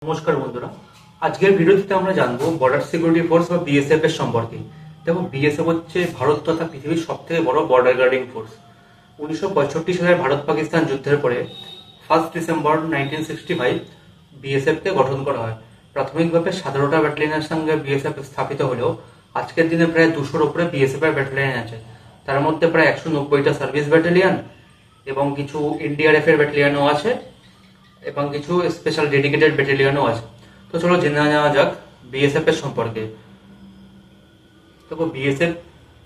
নমস্কার বন্ধুরা, আজকের ভিডিওতে আমরা জানবো বর্ডার সিকিউরিটি ফোর্স বা বিএসএফ এর সম্পর্কে। দেখো, বিএসএফ হচ্ছে ভারত তথা পৃথিবীর সবথেকে বড় বর্ডার গার্ডিং ফোর্স। 1965 সালের ভারত পাকিস্তান যুদ্ধের পরে 1 ডিসেম্বর 1965 বিএসএফ কে গঠন করা হয়। প্রাথমিকভাবে 17টা ব্যাটালিয়নের সঙ্গে বিএসএফ স্থাপিত হলেও আজকের দিনে প্রায় 200-র উপরে বিএসএফ এর ব্যাটালিয়ন আছে। তার মধ্যে প্রায় 190টা সার্ভিস ব্যাটালিয়ন এবং কিছু এনডিআরএফ এর ব্যাটালিয়নও আছে এবং কিছু স্পেশাল ডেডিকেটেড ব্যাটালিয়নও আছে। তো চলো জেনে নেওয়া যাক বিএসএফ এর সম্পর্কে। দেখো, বিএসএফ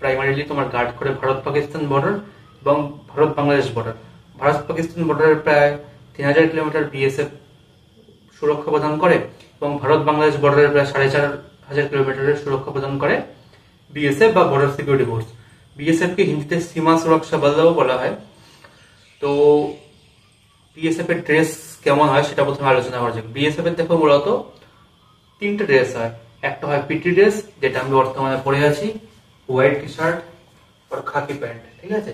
প্রাইমারিলি তোমার গার্ড করে ভারত পাকিস্তান বর্ডার এবং ভারত বাংলাদেশ বর্ডার। ভারত পাকিস্তান বর্ডারের প্রায় 3000 কিলোমিটার বিএসএফ সুরক্ষা প্রদান করে এবং ভারত বাংলাদেশ বর্ডারের প্রায় 4500 কিলোমিটারের সুরক্ষা প্রদান করে বিএসএফ বা বর্ডার সিকিউরিটি ফোর্স। বিএসএফ কে হিন্দিতে সীমা সুরক্ষা বলও বলা হয়। তো বিএসএফ এর ড্রেস কেমন হয় সেটা প্রথমে আলোচনা করা যাক। বিএসএফ এর দেখো মূলত 3টে ড্রেস হয়। একটা হয় পিটি ড্রেস, যেটা আমি বর্তমানে পরে আছি, হোয়াইট টি শার্ট আর খাকি প্যান্ট, ঠিক আছে।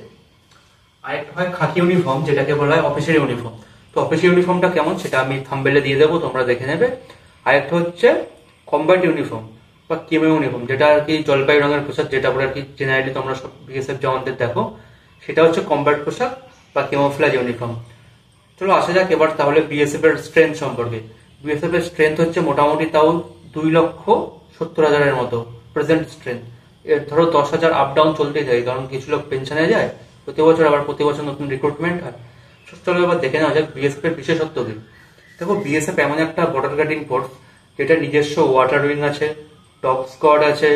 আর একটা হয় খাকি ইউনিফর্ম, যেটাকে বলা হয় অফিসের ইউনিফর্ম। তো অফিসের ইউনিফর্মটা কেমন সেটা আমি থাম্বনেলে দিয়ে দেবো, তোমরা দেখে নেবে। আর একটা হচ্ছে কমব্যাট ইউনিফর্ম বা কেমো ইউনিফর্ম, যেটা আর কি জলপাই রঙের পোশাক, যেটা পরে আর কি জেনারেলি তোমরা সব বিএসএফ জওয়ানদের দেখো, সেটা হচ্ছে কমব্যাট পোশাক বা কেমোফ্লেজ ইউনিফর্ম। চলো আসা যাক এবার তাহলে বিএসএফ এর স্ট্রেংথ সম্পর্কে। বিএসএফ এর স্ট্রেংথ হচ্ছে মোটামুটি তাও 2,70,000-এর মতো প্রেজেন্ট স্ট্রেংথ। এর ধরো 10,000 আপ ডাউন চলতেই থাকে, কারণ কিছু লোক পেনশনে যায় প্রতি বছর, আবার প্রতি বছর নতুন রিক্রুটমেন্ট হয়। চলো এবার দেখে নেওয়া যাক বিএসএফ এর বিশেষত্ব কি। দেখো, বিএসএফ এমন একটা বর্ডার গার্ডিং ফোর্স যেটা নিজস্ব ওয়াটার উইং আছে, টপ স্কোয়াড আছে,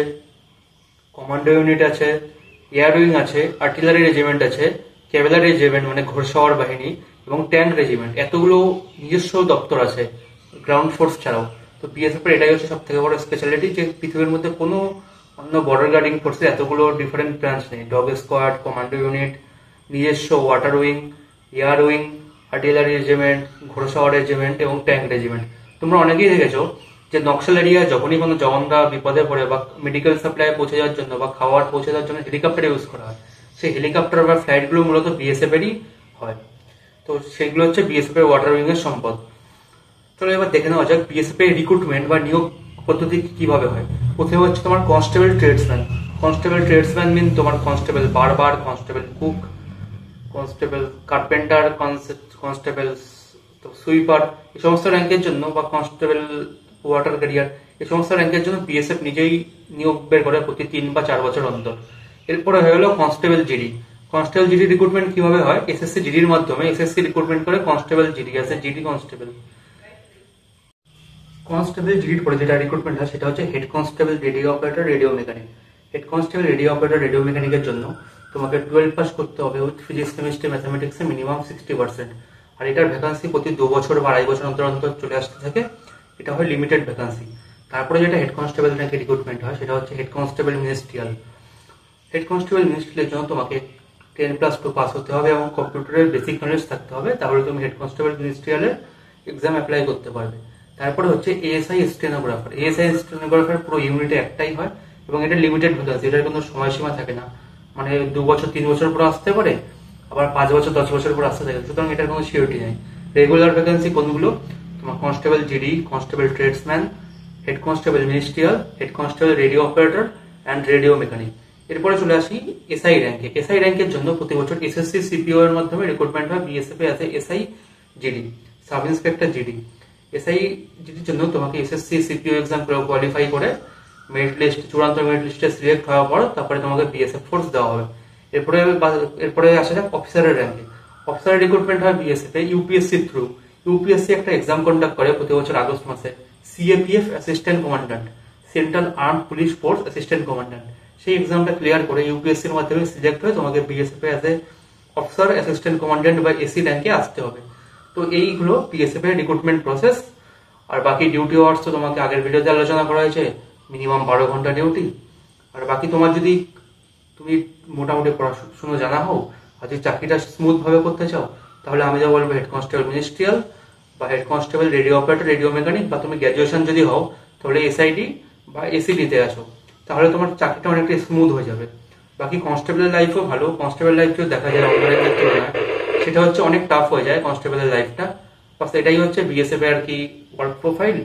কমান্ডো ইউনিট আছে, এয়ার উইং আছে, আর্টিলারি রেজিমেন্ট আছে, ক্যাভেলারি রেজিমেন্ট মানে ঘোড়সওয়ার বাহিনী এবং ট্যাঙ্ক রেজিমেন্ট, এতগুলো নিজস্ব দপ্তর আছে গ্রাউন্ড ফোর্স ছাড়াও। তো বিএসএফ এর এটাই হচ্ছে সব থেকে বড় স্পেশালিটি, যে পৃথিবীর মধ্যে কোনো অন্য বর্ডার গার্ডিং ফোর্সে এতগুলো ডিফারেন্ট ব্রাঞ্চ নেই। ডগ স্কোয়াড, কমান্ডো ইউনিট, নিজস্ব water wing, air wing, artillery regiment, ঘোড়সওয়ার রেজিমেন্ট এবং ট্যাঙ্ক রেজিমেন্ট। তোমরা অনেকেই দেখেছো যে নকশাল এরিয়ায় যখনই কোনো জওয়ানরা বিপদে পড়ে বা মেডিকেল সাপ্লাই পৌঁছে যাওয়ার জন্য বা খাওয়ার পৌঁছে যাওয়ার জন্য হেলিকপ্টার ইউজ করা হয়, সেই হেলিকপ্টার বা ফ্লাইট গুলো মূলত বিএসএফ এরই হয়। তো সেগুলো হচ্ছে বিএসএফ এর ওয়াটার উইং এর সম্পদ। চলো এবার দেখে নেওয়া যাক বিএসএফ এর রিক্রুটমেন্ট বা নিয়োগ পদ্ধতি কিভাবে হয়। প্রথমে হচ্ছে তোমার কনস্টেবল ট্রেডসম্যান। কনস্টেবল ট্রেডসম্যান মিন তোমার কনস্টেবল বারবার, constable cook, constable carpenter, constable sweeper, এই সমস্ত র্যাঙ্কের জন্য বা কনস্টেবল ওয়াটার ক্যারিয়ার, এই সমস্ত র্যাঙ্কের জন্য বিএসএফ নিজেই নিয়োগ বের করে প্রতি 3 বা 4 বছর অন্তর। এরপরে হয়ে গেল constable GD. Constable GD recruitment কিভাবে হয়? এসএসসি জিডির মাধ্যমে এসএসসি রিক্রুটমেন্ট করে কনস্টেবল জিডি আছে, জিডি কনস্টেবল। কনস্টেবল জিডির পরে যেটা রিক্রুটমেন্ট হয় সেটা হচ্ছে head constable radio operator radio mechanic. Head constable radio operator radio মেকানিকের জন্য তোমাকে 12 পাস করতে হবে উইথ ফিজিক্স কেমিস্ট্রি ম্যাথামেটিক্সে মিনিমাম 60%। আর এটার ভ্যাকান্সি প্রতি 2 বছর বা 2.5 বছর অন্তর অন্তর চলে আসতে থাকে। এটা হয় লিমিটেড ভ্যাকান্সি। তারপরে যেটা হেড কনস্টেবল র্যাঙ্কে রিক্রুটমেন্ট হয় সেটা হচ্ছে head constable ministerial. Head constable মিনিস্ট্রিয়ালের জন্য তোমাকে 10+2 পাস হতে হবে এবং কম্পিউটারের বেসিক নলেজ থাকতে হবে, তাহলে তুমি হেড কনস্টেবল মিনিস্ট্রিয়ালের এক্সাম অ্যাপ্লাই করতে পারবে। তারপরে হচ্ছে এএসআই স্টেনোগ্রাফার। এএসআই স্টেনোগ্রাফার পুরো ইউনিটে একটাই হয় এবং এটা লিমিটেড ভ্যাকান্সি, এটার কোনো সময়সীমা থাকে না। মানে 2 বছর 3 বছর পর আসতে পারে, আবার 5 বছর 10 বছর পর আসতে থাকে, সুতরাং এটার কোনো সিওরিটি নেই। রেগুলার ভ্যাকান্সি কোনগুলো? তোমার constable GD, constable tradesman, head constable ministerial, head constable radio operator and radio mechanic. এরপরে চলে আসি এসআই র্যাঙ্কে। এসআই র্যাঙ্কের জন্য প্রতি বছর এসএসসি সিপিও এর মাধ্যমে রিক্রুটমেন্ট হয় বিএসএফ এ আছে SI GD, sub inspector GD. SI জিডির জন্য তোমাকে এসএসসি সিপিও এক্সাম কোয়ালিফাই করে মেরিট লিস্ট, চূড়ান্ত মেরিট লিস্টে সিলেক্ট হওয়ার পর তারপরে তোমাকে বিএসএফ ফোর্স দেওয়া হবে। এরপরে আসা যাক অফিসারের র্যাঙ্কে। অফিসারের রিক্রুটমেন্ট হয় বিএসএফ এ ইউপিএসসি থ্রু। ইউপিএসসি একটা এক্সাম কন্ডাক্ট করে প্রতি বছর আগস্ট মাসে, CAPF assistant commandant, central arm police force assistant commandant. সেই এক্সামটা ক্লিয়ার করে ইউপিএসসির মাধ্যমে সিলেক্ট হয়ে তোমাকে BSF a as a officer assistant commandant বা এসি র্যাঙ্কে আসতে হবে। তো এইগুলো বিএসএফ এর রিক্রুটমেন্ট প্রসেস। আর বাকি ডিউটি আওয়ার্স তো তোমাকে আগের ভিডিওতে আলোচনা করা হয়েছে, মিনিমাম 12 ঘন্টা ডিউটি। আর বাকি তোমার যদি তুমি মোটামুটি পড়াশোনা জানা হও আর যদি চাকরিটা স্মুথ ভাবে করতে চাও, তাহলে আমি যা বলবো হেড কনস্টেবল মিনিস্ট্রিয়াল বা head constable radio operator radio mechanic, বা তুমি গ্র্যাজুয়েশন যদি হও তাহলে এসআইডি বা এসিডিতে আসো, তাহলে তোমার চাকরিটা অনেকটা স্মুথ হয়ে যাবে। বাকি কনস্টেবলের লাইফও ভালো। কনস্টেবল লাইফ যদি দেখা যায় অন্য র্যাঙ্কের তুলনায়, সেটা হচ্ছে অনেক টাফ হয়ে যায় কনস্টেবলের লাইফটা। বাস এটাই হচ্ছে বিএসএফ এর আর কি ওয়ার্ক প্রোফাইল।